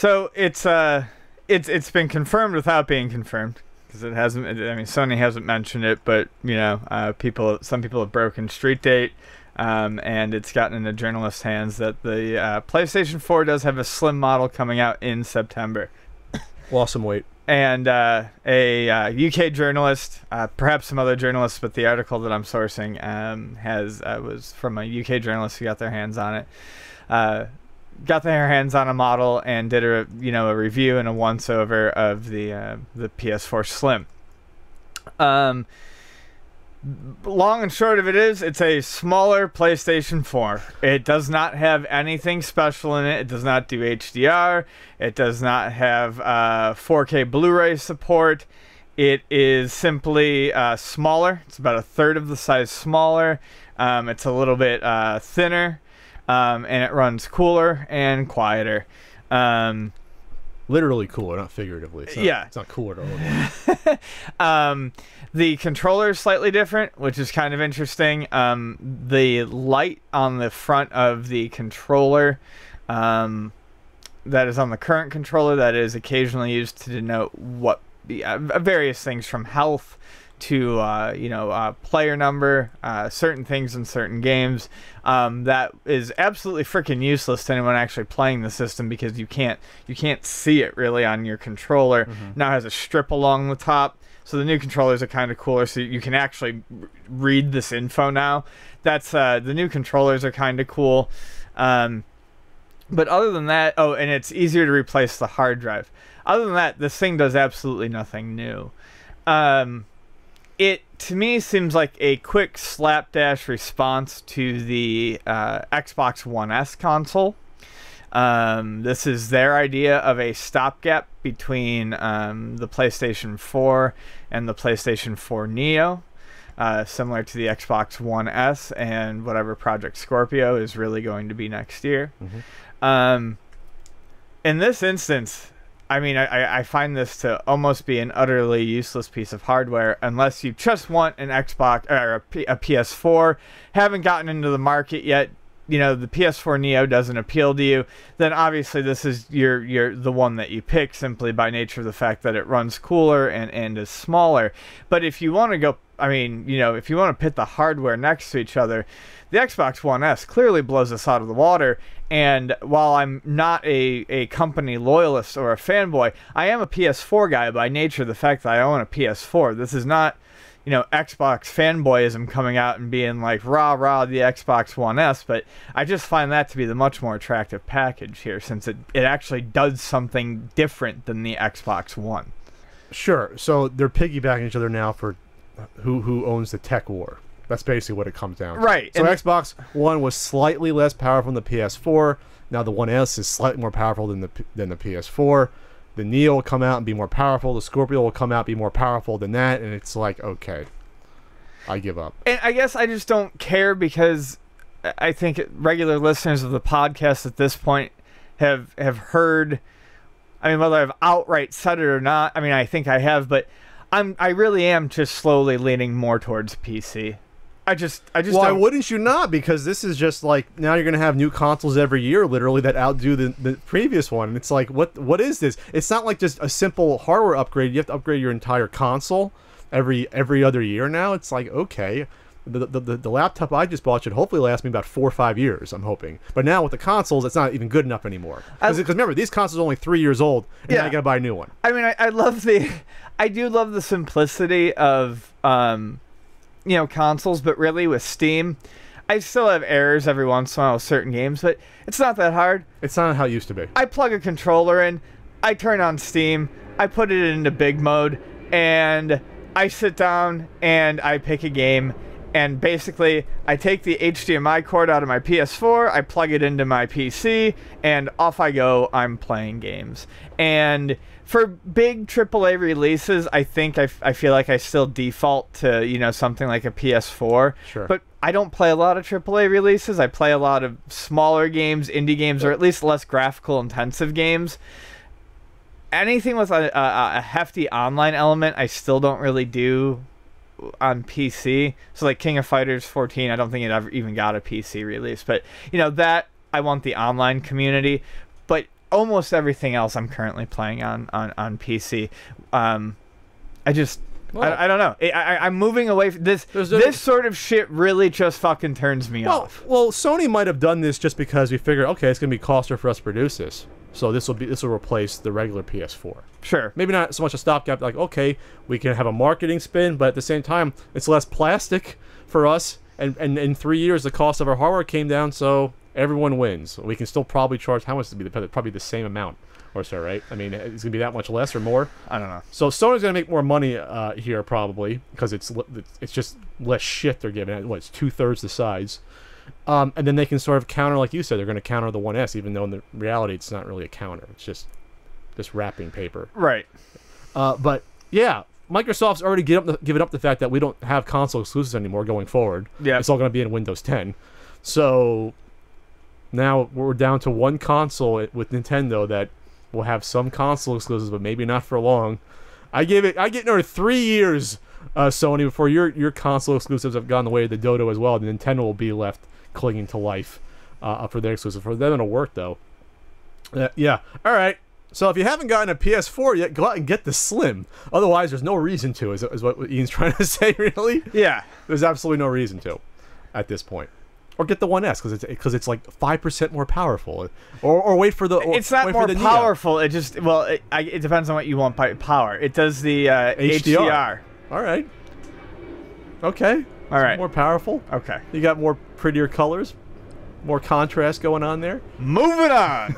So it's been confirmed without being confirmed because it hasn't. I mean, Sony hasn't mentioned it, but you know, some people have broken street date, and it's gotten into journalists' hands that the PlayStation 4 does have a slim model coming out in September. Lost some weight. And a UK journalist, perhaps some other journalists, but the article that I'm sourcing was from a UK journalist who got their hands on it. Got their hands on a model and did a review and a once over of the PS4 Slim. Long and short of it is, it's a smaller PlayStation 4. It does not have anything special in it. It does not do HDR. It does not have 4K Blu-ray support. It is simply smaller. It's about a third of the size smaller. It's a little bit thinner, and it runs cooler and quieter. Literally cooler, not figuratively. It's not cooler at all. The controller is slightly different, which is kind of interesting. The light on the front of the controller, that is on the current controller, that is occasionally used to denote what various things from health to player number, certain things in certain games. That is absolutely freaking useless to anyone actually playing the system because you can't see it really on your controller. Now it has a strip along the top, so the new controllers are kind of cooler, so you can actually read this info now. That's the new controllers are kind of cool. But other than that, and it's easier to replace the hard drive. Other than that, this thing does absolutely nothing new. It, to me, seems like a quick slapdash response to the Xbox One S console. This is their idea of a stopgap between the PlayStation 4 and the PlayStation 4 Neo, similar to the Xbox One S and whatever Project Scorpio is really going to be next year. In this instance, I mean, I find this to almost be an utterly useless piece of hardware unless you just want an Xbox or a PS4, haven't gotten into the market yet, the PS4 Neo doesn't appeal to you, then obviously this is the one that you pick simply by nature of the fact that it runs cooler and is smaller. But if you want to go, if you want to pit the hardware next to each other, the Xbox One S clearly blows us out of the water. And while I'm not a company loyalist or a fanboy, I am a PS4 guy by nature of the fact that I own a PS4. This is not, Xbox fanboyism coming out and being like, rah, rah, the Xbox One S. But I just find that to be the much more attractive package here, since it actually does something different than the Xbox One. Sure. So they're piggybacking each other now for who owns the tech war. That's basically what it comes down to. Right. So Xbox One was slightly less powerful than the PS4. Now the One S is slightly more powerful than the PS4. The Neo will come out and be more powerful. The Scorpio will come out and be more powerful than that. And it's like, okay, I give up. And I guess I just don't care because I think regular listeners of the podcast at this point have heard, whether I've outright said it or not, I think I have, but I really am just slowly leaning more towards PC. I just why wouldn't you not? Because this is just like, now you're going to have new consoles every year, literally, that outdo the previous one. And it's like, what is this? It's not like just a simple hardware upgrade. You have to upgrade your entire console every other year now. It's like, okay, the laptop I just bought should hopefully last me about 4 or 5 years, I'm hoping. But now with the consoles, it's not even good enough anymore. Because remember, these consoles are only 3 years old, and now you got to buy a new one. I do love the simplicity of consoles, but really with Steam, I still have errors every once in a while with certain games, but it's not that hard. It's not how it used to be. I plug a controller in, I turn on Steam, I put it into big mode, and I sit down and I pick a game, and basically I take the HDMI cord out of my PS4, I plug it into my PC, and off I go. I'm playing games. And for big AAA releases, I think I feel like I still default to, something like a PS4. Sure. But I don't play a lot of AAA releases. I play a lot of smaller games, indie games, or at least less graphical intensive games. Anything with a hefty online element, I still don't really do on PC. So like King of Fighters 14, I don't think it ever even got a PC release. But, that, I want the online community. But almost everything else I'm currently playing on PC. I just. Well, I don't know. I'm moving away from this. This sort of shit really just fucking turns me off. Well, Sony might have done this just because we figured, okay, it's gonna be costlier for us to produce this, so this will replace the regular PS4. Sure. Maybe not so much a stopgap. Like, okay, we can have a marketing spin, but at the same time, it's less plastic for us. And in 3 years, the cost of our hardware came down, so everyone wins. We can still probably charge how much to be probably the same amount. Or so, right? I mean, it's gonna be that much less or more. I don't know. So Sony's gonna make more money here probably because it's just less shit they're giving. It's 2/3 the size, and then they can sort of counter, like you said, they're gonna counter the 1S, even though in the reality it's not really a counter. It's just wrapping paper. Right. But yeah, Microsoft's already given up the fact that we don't have console exclusives anymore going forward. Yeah. It's all gonna be in Windows 10. So now we're down to one console with Nintendo that will have some console exclusives, but maybe not for long. I get another 3 years, Sony, before your console exclusives have gone the way of the dodo as well. The Nintendo will be left clinging to life for their exclusive. For them, it'll work though. Yeah. All right. So if you haven't gotten a PS4 yet, go out and get the Slim. Otherwise, there's no reason to. Is what Ian's trying to say? Really? Yeah. There's absolutely no reason to, at this point. Or get the 1S because it's like 5% more powerful, or wait for the. It's not more powerful. It just it depends on what you want by power. It does the HDR. All right. Okay. All right. More powerful. Okay. You got more prettier colors, more contrast going on there. Moving on.